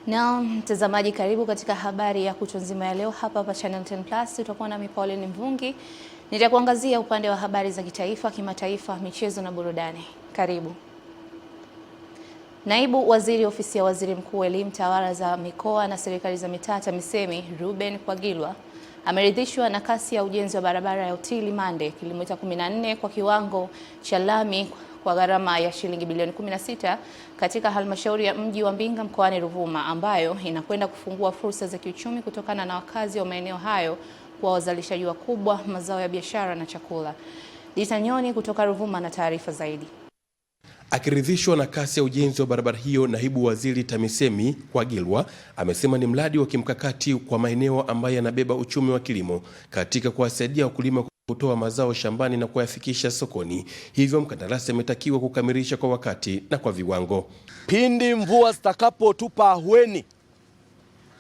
Na mtazamaji, karibu katika habari ya kutwa nzima ya leo hapa Channel 10 Plus. Tutakuwa na Pauline Mvungi. Nitakuangazia upande wa habari za kitaifa, kimataifa, michezo na burudani. Karibu. Naibu Waziri Ofisi ya Waziri Mkuu, Elimu, Tawala za Mikoa na Serikali za Mitaa, TAMISEMI, Reuben Kwagilwa ameridhishwa na kasi ya ujenzi wa barabara ya Utili Mande kilomita 14 kwa kiwango cha lami kwa gharama ya shilingi bilioni 16 katika halmashauri ya mji wa Mbinga mkoani Ruvuma, ambayo inakwenda kufungua fursa za kiuchumi kutokana na wakazi wa maeneo hayo kwa wazalishaji wakubwa mazao ya biashara na chakula. Ditanyoni kutoka Ruvuma na taarifa zaidi. Akiridhishwa na kasi ya ujenzi wa barabara hiyo, Naibu Waziri TAMISEMI Kwagilwa amesema ni mradi wa kimkakati kwa maeneo ambayo yanabeba uchumi wa kilimo katika kuwasaidia wakulima kutoa mazao shambani na kuyafikisha sokoni. Hivyo mkandarasi ametakiwa kukamilisha kwa wakati na kwa viwango. Pindi mvua zitakapotupa ahueni,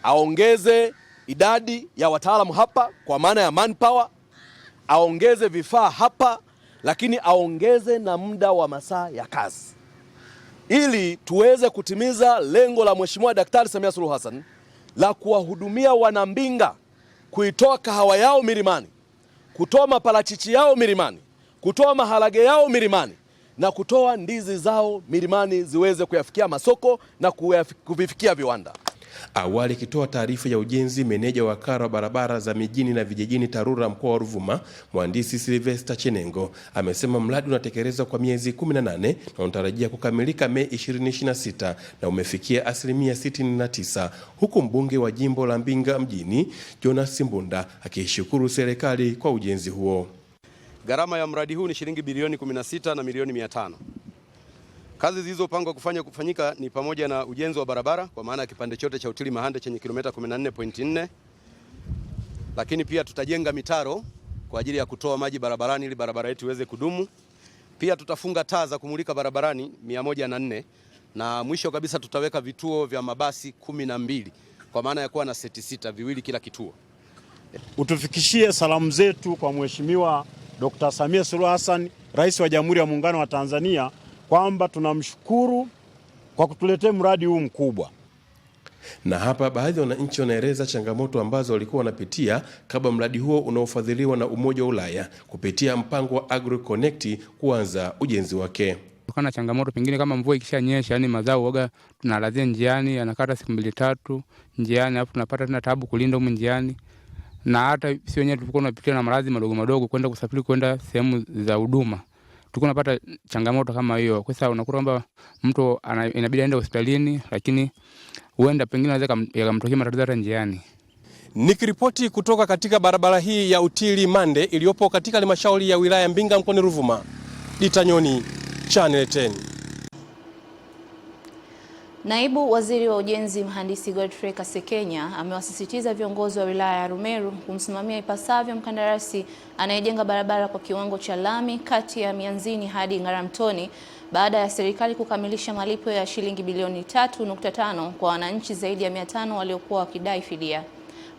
aongeze idadi ya wataalamu hapa kwa maana ya manpower, aongeze vifaa hapa, lakini aongeze na muda wa masaa ya kazi, ili tuweze kutimiza lengo la Mheshimiwa Daktari Samia Suluhu Hassan la kuwahudumia wanambinga, kuitoa kahawa yao milimani, kutoa maparachichi yao milimani, kutoa maharage yao milimani na kutoa ndizi zao milimani ziweze kuyafikia masoko na kuvifikia viwanda. Awali akitoa taarifa ya ujenzi, meneja wa wakala wa barabara za mijini na vijijini TARURA mkoa wa Ruvuma, Mhandisi Sylvester Chenengo, amesema mradi unatekelezwa kwa miezi 18 na unatarajia kukamilika Mei 2026 na umefikia asilimia 69, huku mbunge wa jimbo la Mbinga mjini Jonas Simbunda akishukuru serikali kwa ujenzi huo. Gharama ya mradi huu ni shilingi bilioni 16 na milioni 500. Kazi zilizopangwa kufanyika ni pamoja na ujenzi wa barabara kwa maana ya kipande chote cha Utili Mahande chenye kilomita 14.4. Lakini pia tutajenga mitaro kwa ajili ya kutoa maji barabarani ili barabara yetu iweze kudumu. Pia tutafunga taa za kumulika barabarani 104 na mwisho kabisa tutaweka vituo vya mabasi 12 kwa maana ya kuwa na seti 6, viwili kila kituo. Utufikishie salamu zetu kwa Mheshimiwa Dr. Samia Suluhu Hassan, Rais wa Jamhuri ya Muungano wa Tanzania, kwamba tunamshukuru kwa kutuletea mradi huu mkubwa. Na hapa baadhi ya wananchi wanaeleza changamoto ambazo walikuwa wanapitia kabla mradi huo unaofadhiliwa na Umoja wa Ulaya kupitia mpango wa AgroConnect kuanza ujenzi wake. Kuna changamoto pengine kama mvua ikishanyesha, yani mazao waga tunalazia njiani, yanakata siku 2-3 njiani, hapo tunapata tena taabu kulinda huko njiani. Na hata sisi wenyewe tulikuwa tunapitia na maradhi madogo kwenda kusafiri kwenda sehemu za huduma, tulikuwa tunapata changamoto kama hiyo. Kwa sababu unakuta kwamba mtu inabidi aende hospitalini, lakini huenda pengine anaweza yakamtokea matatizo hata njiani. Nikiripoti kutoka katika barabara hii ya Utili Mande iliyopo katika halmashauri ya wilaya Mbinga mkoani Ruvuma, Ditanyoni, Channel 10. Naibu Waziri wa Ujenzi Mhandisi Godfrey Kasekenya amewasisitiza viongozi wa wilaya ya Rumeru kumsimamia ipasavyo mkandarasi anayejenga barabara kwa kiwango cha lami kati ya Mianzini hadi Ngaramtoni baada ya serikali kukamilisha malipo ya shilingi bilioni 3.5 kwa wananchi zaidi ya 500 waliokuwa wakidai fidia.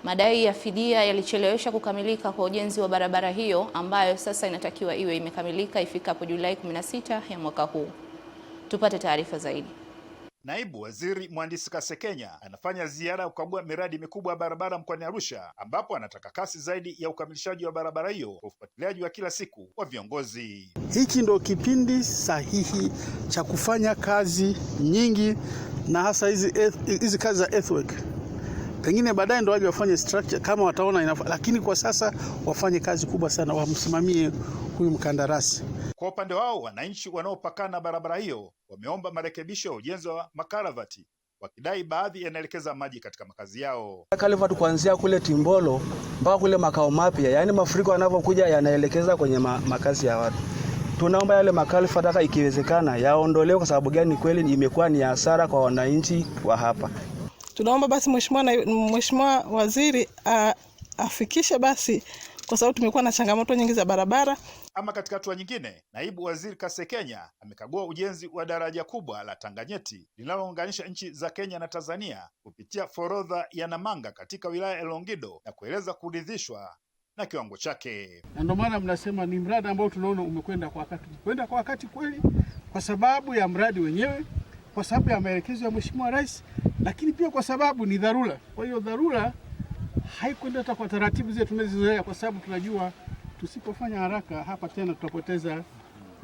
Madai ya fidia yalichelewesha kukamilika kwa ujenzi wa barabara hiyo ambayo sasa inatakiwa iwe imekamilika ifikapo Julai 16 ya mwaka huu. Tupate taarifa zaidi. Naibu Waziri Mhandisi Kasekenya anafanya ziara ya kukagua miradi mikubwa ya barabara mkoani Arusha, ambapo anataka kasi zaidi ya ukamilishaji wa barabara hiyo kwa ufuatiliaji wa kila siku wa viongozi. Hiki ndio kipindi sahihi cha kufanya kazi nyingi, na hasa hizi kazi za earthwork. Pengine baadaye ndio waje wafanye structure kama wataona inafaa, lakini kwa sasa wafanye kazi kubwa sana, wamsimamie huyu mkandarasi. Kwa upande wao, wananchi wanaopakana barabara hiyo wameomba marekebisho ya ujenzi wa makaravati, wakidai baadhi yanaelekeza maji katika makazi yao. Karavati kuanzia kule Timbolo mpaka kule makao mapya, yani mafuriko yanapokuja yanaelekeza kwenye makazi ya watu. Tunaomba yale makaravati hata ikiwezekana yaondolewe. Kwa sababu gani? Kweli imekuwa ni hasara kwa wananchi wa hapa. Tunaomba basi Mheshimiwa Waziri afikishe basi, kwa sababu tumekuwa na changamoto nyingi za barabara. Ama katika hatua nyingine, Naibu Waziri Kasekenya amekagua ujenzi wa daraja kubwa la Tanganyeti linalounganisha nchi za Kenya na Tanzania kupitia forodha ya Namanga katika wilaya ya Longido na kueleza kuridhishwa na kiwango chake. Na ndio maana mnasema ni mradi ambao tunaona umekwenda kwa wakati. Kwenda kwa wakati kweli kwa sababu ya mradi wenyewe, kwa sababu ya maelekezo ya Mheshimiwa Rais lakini pia kwa sababu ni dharura. Kwa hiyo dharura haikwenda hata kwa taratibu zetu tumezizoea, kwa sababu tunajua tusipofanya haraka hapa tena tutapoteza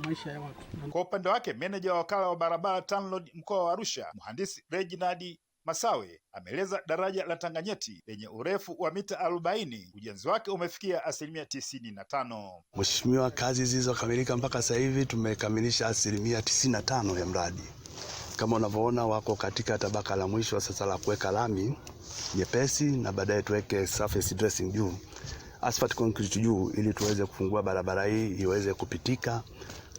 maisha ya watu. Kwa upande wake, meneja wa wakala wa barabara TANROADS mkoa wa Arusha, mhandisi Reginald Masawe, ameeleza daraja la Tanganyeti lenye urefu wa mita 40 ujenzi wake umefikia 95%. Mheshimiwa, kazi zilizokamilika mpaka sasa hivi tumekamilisha 95% ya mradi. Kama unavyoona wako katika tabaka la mwisho sasa la kuweka lami nyepesi na baadaye tuweke surface dressing juu, asphalt concrete juu, ili tuweze kufungua barabara hii iweze kupitika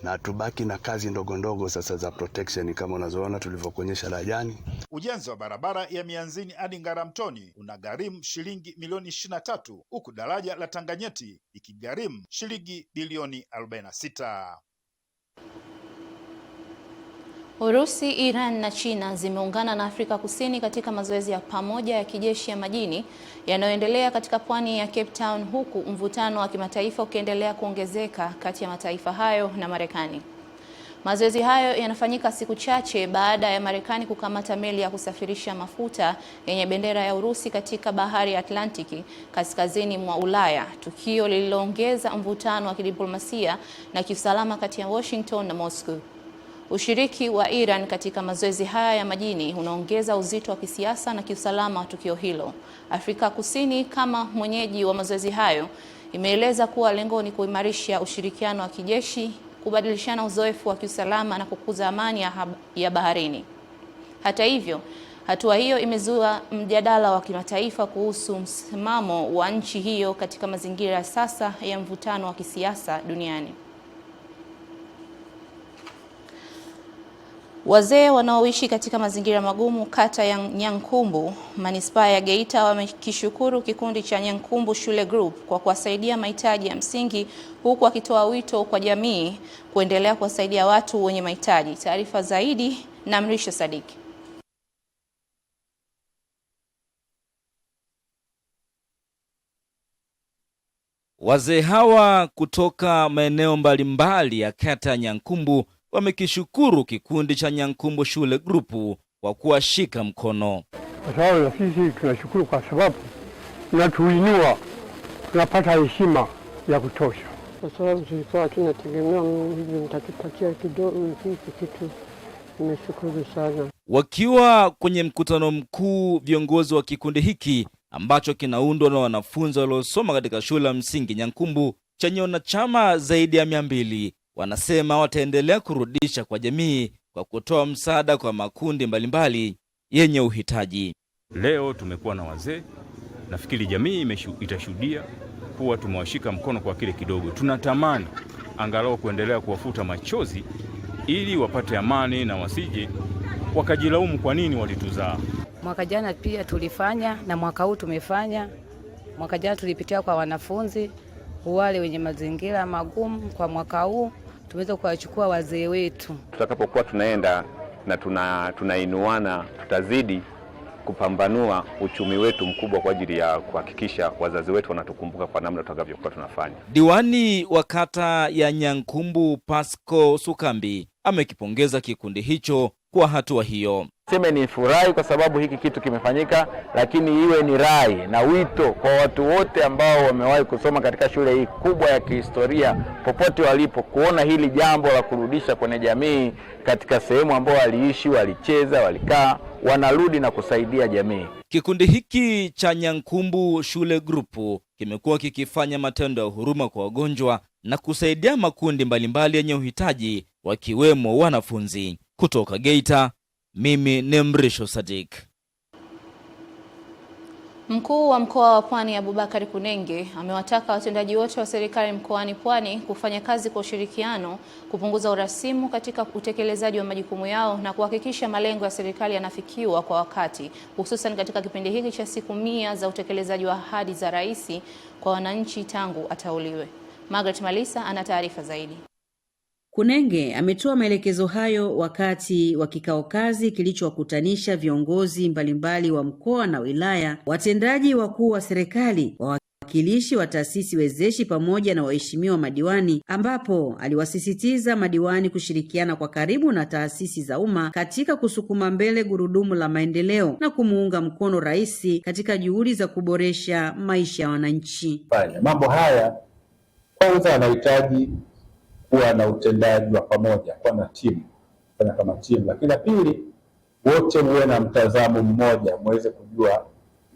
na tubaki na kazi ndogo ndogo sasa za protection kama unazoona tulivyokuonyesha darajani. Ujenzi wa barabara ya Mianzini hadi Ngaramtoni unagharimu shilingi milioni 23 huku daraja la Tanganyeti ikigharimu shilingi bilioni 46. Urusi, Iran na China zimeungana na Afrika Kusini katika mazoezi ya pamoja ya kijeshi ya majini yanayoendelea katika pwani ya Cape Town, huku mvutano wa kimataifa ukiendelea kuongezeka kati ya mataifa hayo na Marekani. Mazoezi hayo yanafanyika siku chache baada ya Marekani kukamata meli ya kusafirisha mafuta yenye bendera ya Urusi katika bahari ya Atlantiki kaskazini mwa Ulaya, tukio lililoongeza mvutano wa kidiplomasia na kiusalama kati ya Washington na Moscow. Ushiriki wa Iran katika mazoezi haya ya majini unaongeza uzito wa kisiasa na kiusalama wa tukio hilo. Afrika Kusini, kama mwenyeji wa mazoezi hayo, imeeleza kuwa lengo ni kuimarisha ushirikiano wa kijeshi, kubadilishana uzoefu wa kiusalama na kukuza amani ya baharini. Hata hivyo, hatua hiyo imezua mjadala wa kimataifa kuhusu msimamo wa nchi hiyo katika mazingira ya sasa ya mvutano wa kisiasa duniani. Wazee wanaoishi katika mazingira magumu kata ya Nyankumbu, manispaa ya Geita, wamekishukuru kikundi cha Nyankumbu Shule Group kwa kuwasaidia mahitaji ya msingi, huku akitoa wito kwa jamii kuendelea kuwasaidia watu wenye mahitaji. Taarifa zaidi na Mrisho Sadiki. Wazee hawa kutoka maeneo mbalimbali ya kata ya Nyankumbu wamekishukuru kikundi cha Nyankumbu Shule Group kwa kuwashika mkono. Kwa sababu sisi tunashukuru kwa sababu tunatuinua, tunapata heshima ya kutosha. Kwa sababu tulikuwa tunategemea hivi mtatupatia kidogo kitu. Nimeshukuru sana. Wakiwa kwenye mkutano mkuu, viongozi wa kikundi hiki ambacho kinaundwa na wanafunzi waliosoma katika shule ya msingi Nyankumbu chenye wanachama zaidi ya 200 wanasema wataendelea kurudisha kwa jamii kwa kutoa msaada kwa makundi mbalimbali yenye uhitaji. Leo tumekuwa na wazee, nafikiri jamii itashuhudia kuwa tumewashika mkono kwa kile kidogo. Tunatamani angalau kuendelea kuwafuta machozi ili wapate amani na wasije wakajilaumu kwa nini walituzaa. Mwaka jana pia tulifanya na mwaka huu tumefanya. Mwaka jana tulipitia kwa wanafunzi wale wenye mazingira magumu. Kwa mwaka huu tumeweza kuwachukua wazee wetu. Tutakapokuwa tunaenda na tunainuana, tutazidi kupambanua uchumi wetu mkubwa kwa ajili ya kuhakikisha wazazi wetu wanatukumbuka kwa namna tutakavyokuwa tunafanya. Diwani wa kata ya Nyankumbu Pasco Sukambi amekipongeza kikundi hicho kwa hatua hiyo. Sema ni furahi kwa sababu hiki kitu kimefanyika, lakini iwe ni rai na wito kwa watu wote ambao wamewahi kusoma katika shule hii kubwa ya kihistoria, popote walipo, kuona hili jambo la kurudisha kwenye jamii katika sehemu ambao waliishi, walicheza, walikaa, wanarudi na kusaidia jamii. Kikundi hiki cha Nyankumbu Shule Group kimekuwa kikifanya matendo ya huruma kwa wagonjwa na kusaidia makundi mbalimbali yenye uhitaji, wakiwemo wanafunzi. Kutoka Geita, mimi ni Mrisho Sadik. Mkuu wa mkoa wa Pwani Abubakar Kunenge amewataka watendaji wote wa serikali mkoani Pwani kufanya kazi kwa ushirikiano, kupunguza urasimu katika utekelezaji wa majukumu yao na kuhakikisha malengo ya serikali yanafikiwa kwa wakati, hususan katika kipindi hiki cha siku 100 za utekelezaji wa ahadi za rais kwa wananchi tangu atauliwe. Margaret Malisa ana taarifa zaidi. Kunenge ametoa maelekezo hayo wakati wa kikao kazi kilichowakutanisha viongozi mbalimbali wa mkoa na wilaya, watendaji wakuu wa serikali, wakilishi wa taasisi wezeshi pamoja na waheshimiwa madiwani, ambapo aliwasisitiza madiwani kushirikiana kwa karibu na taasisi za umma katika kusukuma mbele gurudumu la maendeleo na kumuunga mkono rais katika juhudi za kuboresha maisha ya wananchi. Mambo haya kwanza yanahitaji kuwa na utendaji wa pamoja, kuwa na timu, kufanya kama timu. Lakini la pili, wote muwe na mtazamo mmoja, muweze kujua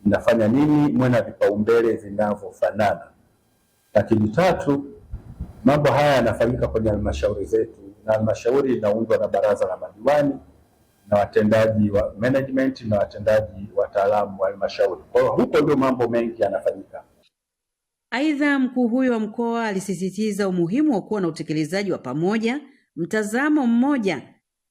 mnafanya nini, muwe na vipaumbele vinavyofanana. Lakini tatu, mambo haya yanafanyika kwenye halmashauri zetu, na halmashauri inaundwa na baraza la madiwani na watendaji wa management na watendaji wataalamu wa halmashauri. Kwa hiyo huko ndio mambo mengi yanafanyika. Aidha, mkuu huyo wa mkoa alisisitiza umuhimu wa kuwa na utekelezaji wa pamoja, mtazamo mmoja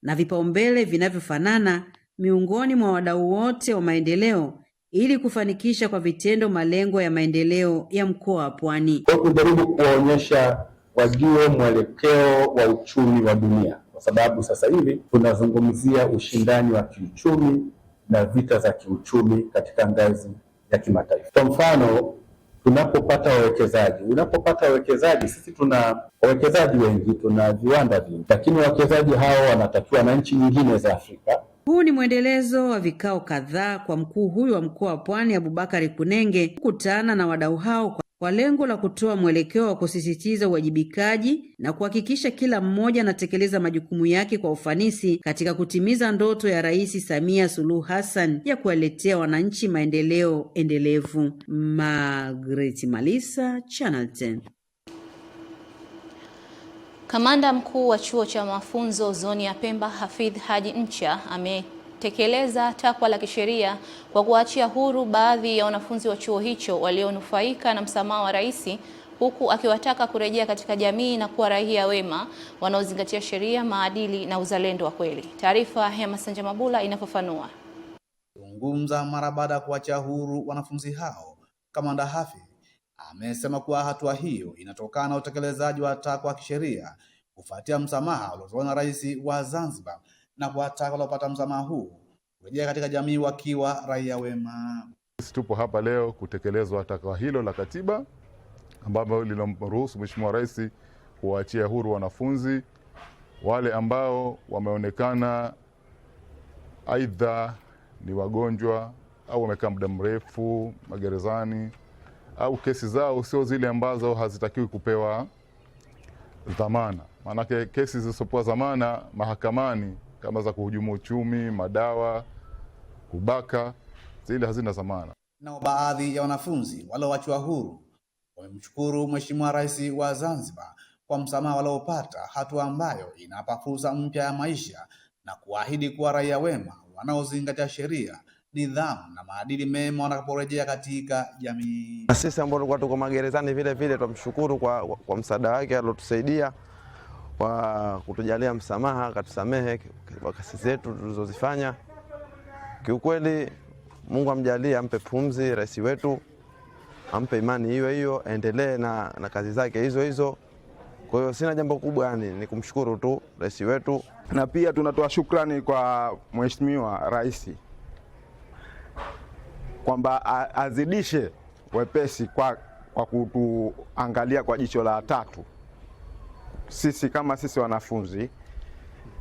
na vipaumbele vinavyofanana miongoni mwa wadau wote wa maendeleo ili kufanikisha kwa vitendo malengo ya maendeleo ya mkoa wa Pwani. Kwa kujaribu kuwaonyesha wajue mwelekeo wa uchumi wa dunia, kwa sababu sasa hivi tunazungumzia ushindani wa kiuchumi na vita za kiuchumi katika ngazi ya kimataifa. Kwa mfano, unapopata wawekezaji, sisi tuna wawekezaji wengi, tuna viwanda vingi, lakini wawekezaji hao wanatakiwa na nchi nyingine za Afrika. Huu ni mwendelezo wa vikao kadhaa kwa mkuu huyu wa mkoa wa Pwani Abubakar Kunenge kukutana na wadau hao kwa lengo la kutoa mwelekeo wa kusisitiza uwajibikaji na kuhakikisha kila mmoja anatekeleza majukumu yake kwa ufanisi katika kutimiza ndoto ya Rais Samia Suluhu Hassan ya kuwaletea wananchi maendeleo endelevu. Margaret Malisa, Channel 10. Kamanda mkuu wa chuo cha mafunzo zoni ya Pemba Hafidh Haji Ncha ametekeleza takwa la kisheria kwa kuachia huru baadhi ya wanafunzi wa chuo hicho walionufaika na msamaha wa rais, huku akiwataka kurejea katika jamii na kuwa raia wema wanaozingatia sheria, maadili na uzalendo wa kweli. Taarifa ya Masanja Mabula inafafanua. Zungumza mara baada ya kuachia huru wanafunzi hao, Kamanda Hafidh amesema kuwa hatua hiyo inatokana na utekelezaji wa takwa kisheria kufuatia msamaha uliotolewa na Rais wa Zanzibar na kuwataka waliopata msamaha huu kurejea katika jamii wakiwa raia wema. Sisi tupo hapa leo kutekelezwa takwa hilo la katiba ambalo linamruhusu Mheshimiwa Rais kuwaachia huru wanafunzi wale ambao wameonekana aidha ni wagonjwa au wamekaa muda mrefu magerezani au kesi zao sio zile ambazo hazitakiwi kupewa dhamana. Maanake kesi zisizopewa dhamana mahakamani kama za kuhujumu uchumi, madawa, kubaka, zile hazina dhamana. Na baadhi ya wanafunzi walioachwa huru wamemshukuru Mheshimiwa Rais wa Zanzibar kwa msamaha waliopata, hatua ambayo inapa fursa mpya ya maisha na kuahidi kuwa raia wema wanaozingatia sheria, nidhamu na maadili mema wanaporejea katika jamii. Na sisi ambao tulikuwa tuko magerezani vile vile tumshukuru kwa msaada wake aliotusaidia kwa kutujalia msamaha, akatusamehe kwa kesi zetu tulizozifanya. Kiukweli Mungu amjalie, ampe pumzi rais wetu, ampe imani hiyo hiyo, aendelee na kazi zake hizo hizo. Kwa hiyo sina jambo kubwa, yani ni kumshukuru tu rais wetu. Na pia tunatoa shukrani kwa Mheshimiwa Rais kwamba azidishe wepesi kwa kutuangalia kwa jicho la tatu sisi kama sisi wanafunzi,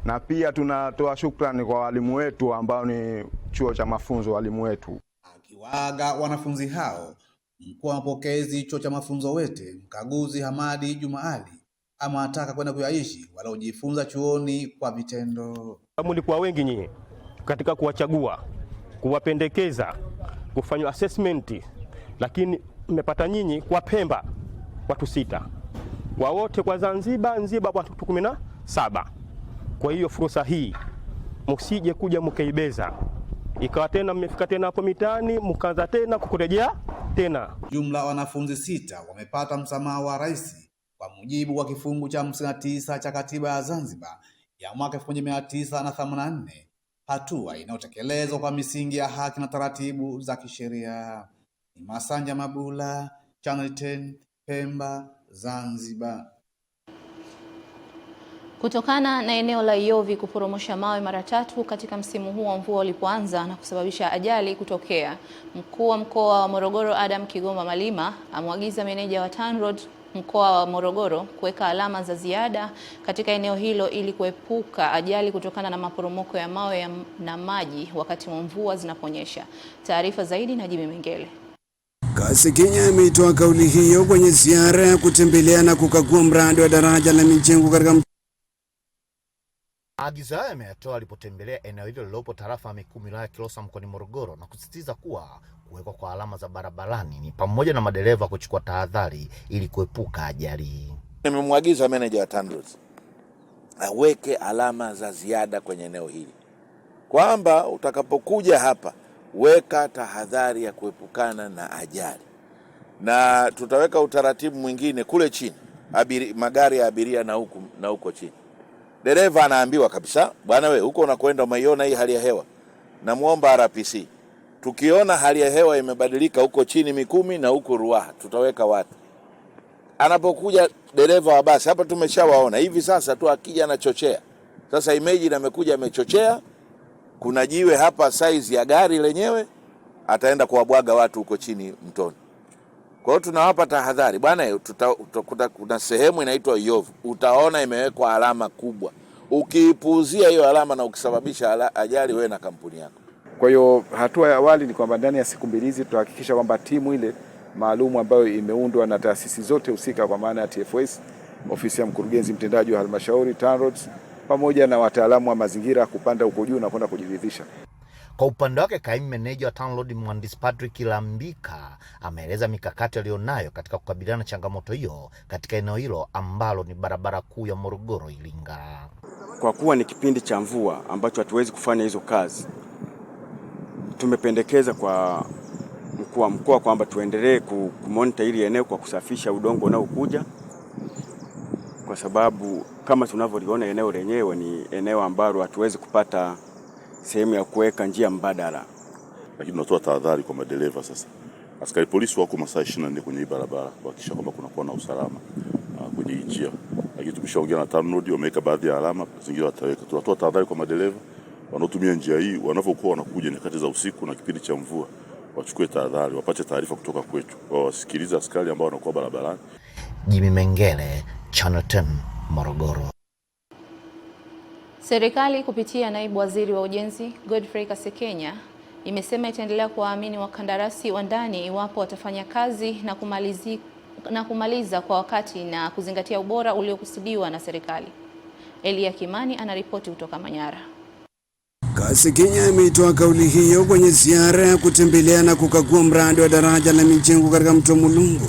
na pia tunatoa shukrani kwa walimu wetu ambao ni chuo cha mafunzo walimu wetu. Akiwaaga wanafunzi hao, mkuu wa mapokezi chuo cha mafunzo Wete, mkaguzi Hamadi Jumaali, amewataka kwenda kuyaishi waliojifunza chuoni kwa vitendo. Mlikuwa wengi nyinyi katika kuwachagua, kuwapendekeza, kufanya assessment, lakini mmepata nyinyi kwa Pemba watu 6. Kwa wote kwa Zanzibar watu 17. Kwa hiyo fursa hii msije kuja mkaibeza, ikawa tena mmefika tena hapo mitaani mkaanza tena kukurejea tena. Jumla wanafunzi 6 wamepata msamaha wa rais kwa mujibu wa kifungu cha 59 cha katiba ya Zanzibar ya mwaka 1984, hatua inayotekelezwa kwa misingi ya haki na taratibu za kisheria. Ni Masanja Mabula, Channel 10, Pemba, Zanzibar. Kutokana na eneo la Iovi kuporomosha mawe mara 3 katika msimu huu wa mvua ulipoanza na kusababisha ajali kutokea, mkuu wa mkoa wa Morogoro Adam Kigoma Malima amwagiza meneja wa TANROADS mkoa wa Morogoro kuweka alama za ziada katika eneo hilo ili kuepuka ajali kutokana na maporomoko ya mawe na maji wakati wa mvua zinaponyesha. Taarifa zaidi na Jimmy Mengele. Kasekenya ametoa kauli hiyo kwenye ziara ya kutembelea na kukagua mradi wa daraja la mijengo katika Maagizo hayo ameyatoa alipotembelea eneo hilo lilopo tarafa ya Mikumi wilaya ya Kilosa mkoani Morogoro na kusisitiza kuwa kuwekwa kwa alama za barabarani ni pamoja na madereva kuchukua tahadhari ili kuepuka ajali. Nimemwagiza meneja wa TANROADS aweke alama za ziada kwenye eneo hili, kwamba utakapokuja hapa weka tahadhari ya kuepukana na ajali, na tutaweka utaratibu mwingine kule chini, magari ya abiria na huko chini. Dereva anaambiwa kabisa, bwana we huko unakwenda umeiona hii hali ya hewa, namuomba RPC, tukiona hali ya hewa imebadilika huko chini Mikumi na huko Ruaha tutaweka watu. Anapokuja dereva wa basi, hapa tumeshawaona hivi sasa tu akija anachochea. Sasa imagine amekuja amechochea, kuna jiwe hapa size ya gari lenyewe, ataenda kuwabwaga watu huko chini mtoni. Kwa hiyo tunawapa tahadhari, bwana kuna sehemu inaitwa Iovi, utaona imewekwa alama kubwa. Ukiipuuzia hiyo alama na ukisababisha ajali wewe na kampuni yako. Kwa hiyo hatua ya awali ni kwamba ndani ya siku 2 hizi tutahakikisha kwamba timu ile maalum ambayo imeundwa na taasisi zote husika kwa maana ya TFS, ofisi ya mkurugenzi mtendaji wa halmashauri, TANROADS pamoja na wataalamu wa mazingira kupanda huko juu na kwenda kujiridhisha. Kwa upande wake kaimu meneja wa TANROADS Mhandisi Patrick Lambika ameeleza mikakati aliyonayo katika kukabiliana na changamoto hiyo katika eneo hilo ambalo ni barabara kuu ya Morogoro Iringa. Kwa kuwa ni kipindi cha mvua ambacho hatuwezi kufanya hizo kazi, tumependekeza kwa mkuu wa mkoa kwamba tuendelee kumonita hili eneo kwa kusafisha udongo unaokuja, kwa sababu kama tunavyoliona eneo lenyewe ni eneo ambalo hatuwezi kupata sehemu ya kuweka njia mbadala. Lakini tunatoa tahadhari kwa madereva sasa. Askari polisi wako masaa 24 kwenye hii barabara kuhakikisha kwamba kunakuwa na usalama kwenye njia. Lakini tumeshaongea na TANROADS, wameweka baadhi ya alama, zingine wataweka. Tunatoa tahadhari kwa madereva wanaotumia njia hii, wanapokuwa wanakuja nyakati za usiku na kipindi cha mvua, wachukue tahadhari, wapate taarifa kutoka kwetu, wasikilize askari ambao wanakuwa barabarani. Jimmy Mengele, Channel 10, Morogoro. Serikali kupitia naibu waziri wa ujenzi Godfrey Kasekenya imesema itaendelea kuwaamini wakandarasi wa ndani iwapo watafanya kazi na kumaliza kwa wakati na kuzingatia ubora uliokusudiwa na serikali. Elia Kimani anaripoti kutoka Manyara. Kasekenya ametoa kauli hiyo kwenye ziara ya kutembelea na kukagua mradi wa daraja la mijengo katika mto Mulungu,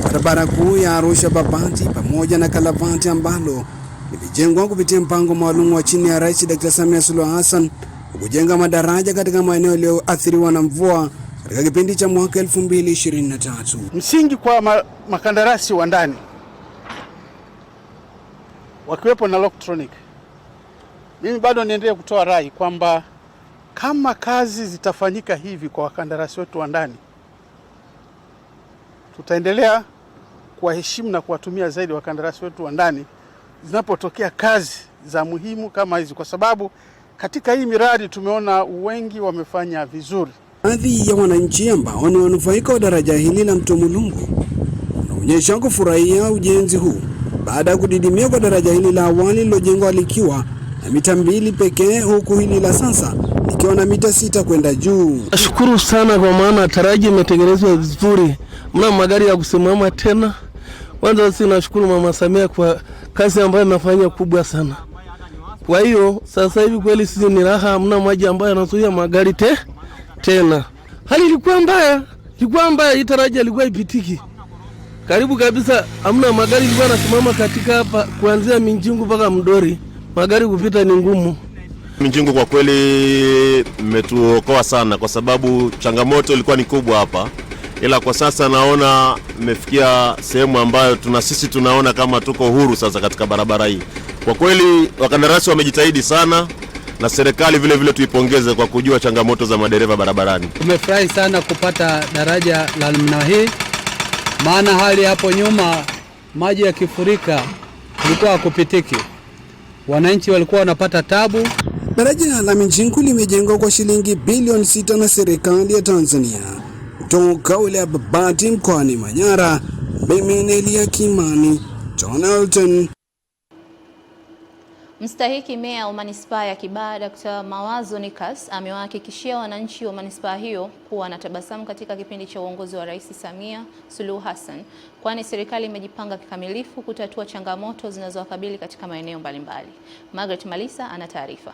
barabara kuu ya Arusha Babati pamoja na Kalavati ambalo limejengwa kupitia mpango maalum wa chini ya Rais Dr. Samia Suluhu Hassan kujenga madaraja katika maeneo yaliyoathiriwa na mvua katika kipindi cha mwaka 2023. Msingi kwa makandarasi wa ndani wakiwepo na electronic, mimi bado niendelee kutoa rai kwamba kama kazi zitafanyika hivi kwa wakandarasi wetu wa ndani, tutaendelea kuwaheshimu na kuwatumia zaidi wakandarasi wetu wa ndani zinapotokea kazi za muhimu kama hizi, kwa sababu katika hii miradi tumeona wengi wamefanya vizuri. Baadhi ya wananchi ambao ni wanufaika wa daraja hili la mto Mulungu wanaonyesha kufurahia ujenzi huu baada ya kudidimia kwa daraja hili la awali lilojengwa likiwa na mita 2 pekee, huku hili la sasa likiwa na mita 6 kwenda juu. Nashukuru sana kwa maana daraja imetengenezwa vizuri, mna magari ya kusimama tena. Kwanza sisi nashukuru Mama Samia kwa kazi ambayo amefanya kubwa sana. Kwa hiyo sasa hivi kweli sisi ni raha, hamna maji ambayo yanazuia magari tena. Hali ilikuwa mbaya, hii daraja ilikuwa ipitiki. Karibu kabisa hamna magari ilikuwa yanasimama katika hapa kuanzia Minjingu mpaka Mdori. Magari kupita ni ngumu. Minjingu kwa kweli imetuokoa sana kwa sababu changamoto ilikuwa ni kubwa hapa. Ila kwa sasa naona imefikia sehemu ambayo sisi tunaona kama tuko huru sasa katika barabara hii. Kwa kweli wakandarasi wamejitahidi sana na serikali vile vile tuipongeze kwa kujua changamoto za madereva barabarani. Tumefurahi sana kupata daraja la namna hii, maana hali hapo nyuma maji yakifurika kulikuwa hakupitiki. wananchi walikuwa wanapata tabu. Daraja la Mijingu limejengwa kwa shilingi bilioni 6 na serikali ya Tanzania. Kutoka wilaya Babati mkoani Manyara, mimi ni Elia Kimani, Donaldton. Mstahiki meya wa manispaa ya Kibaha Dr. Mawazo Nikas amewahakikishia wananchi wa manispaa hiyo kuwa na tabasamu katika kipindi cha uongozi wa Rais Samia Suluhu Hassan, kwani serikali imejipanga kikamilifu kutatua changamoto zinazowakabili katika maeneo mbalimbali. Margaret Malisa ana taarifa.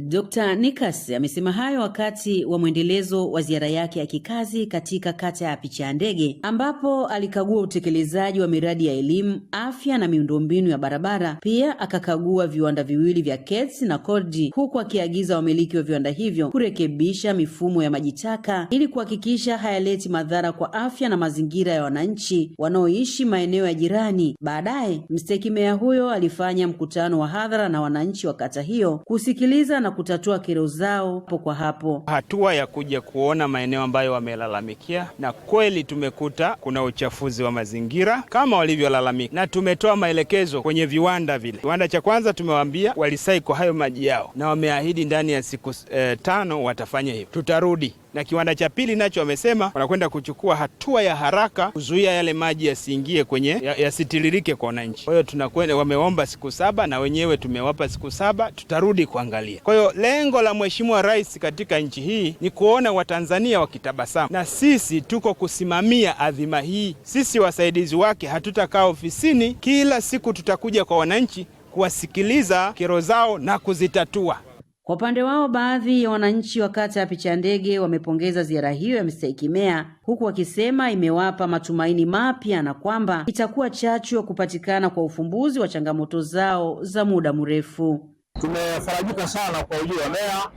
Dr. Nikas amesema hayo wakati wa mwendelezo wa ziara yake ya kikazi katika kata ya Picha Ndege, ambapo alikagua utekelezaji wa miradi ya elimu, afya na miundombinu ya barabara. Pia akakagua viwanda viwili vya KEDS na KODI, huku akiagiza wamiliki wa viwanda hivyo kurekebisha mifumo ya maji taka ili kuhakikisha hayaleti madhara kwa afya na mazingira ya wananchi wanaoishi maeneo ya jirani. Baadaye, mstahiki meya huyo alifanya mkutano wa hadhara na wananchi wa kata hiyo kusikiliza na kutatua kero zao hapo kwa hapo. Hatua ya kuja kuona maeneo ambayo wamelalamikia, na kweli tumekuta kuna uchafuzi wa mazingira kama walivyolalamika, na tumetoa maelekezo kwenye viwanda vile. Kiwanda cha kwanza tumewaambia walisaiko hayo maji yao, na wameahidi ndani ya siku 5 watafanya hivyo. Tutarudi. Na kiwanda cha pili nacho wamesema wanakwenda kuchukua hatua ya haraka kuzuia yale maji yasiingie kwenye yasitiririke kwa wananchi. Kwa hiyo tunakwenda, wameomba siku 7 na wenyewe tumewapa siku 7, tutarudi kuangalia. Kwa hiyo lengo la Mheshimiwa Rais katika nchi hii ni kuona Watanzania wakitabasamu, na sisi tuko kusimamia adhima hii. Sisi wasaidizi wake hatutakaa ofisini, kila siku tutakuja kwa wananchi kuwasikiliza kero zao na kuzitatua. Kwa upande wao, baadhi ya wananchi wa kata ya Picha Ndege wamepongeza ziara hiyo ya mstahiki meya, huku wakisema imewapa matumaini mapya na kwamba itakuwa chachu ya kupatikana kwa ufumbuzi wa changamoto zao za muda mrefu. Tumefarajika sana kwa ujio wa meya,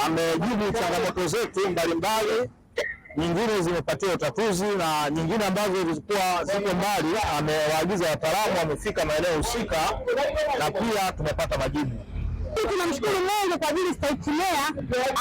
amejibu changamoto zetu mbalimbali, nyingine zimepatiwa utatuzi na nyingine ambazo zilikuwa ziko mbali amewaagiza wataalamu wamefika maeneo husika na pia tumepata majibu. Tunamshukuru Mungu kwa ajili mstahiki meya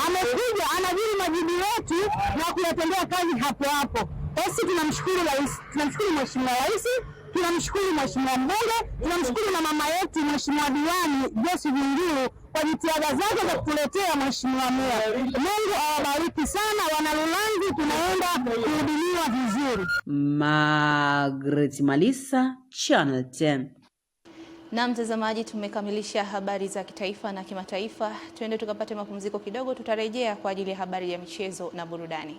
amekuja anajibu majibu yetu na kuyatendea kazi hapo hapo. Sisi tunamshukuru Rais, tunamshukuru Mheshimiwa Rais, tunamshukuru Mheshimiwa Mbunge, tunamshukuru na mama yetu Mheshimiwa Diwani Joyce Vingilu kwa jitihada zake za kutuletea Mheshimiwa meya. Mungu awabariki sana wanalulanzi, tunaenda kuhudumiwa vizuri. Margaret Malisa, Channel 10. Na mtazamaji, tumekamilisha habari za kitaifa na kimataifa. Tuende tukapate mapumziko kidogo, tutarejea kwa ajili ya habari ya michezo na burudani.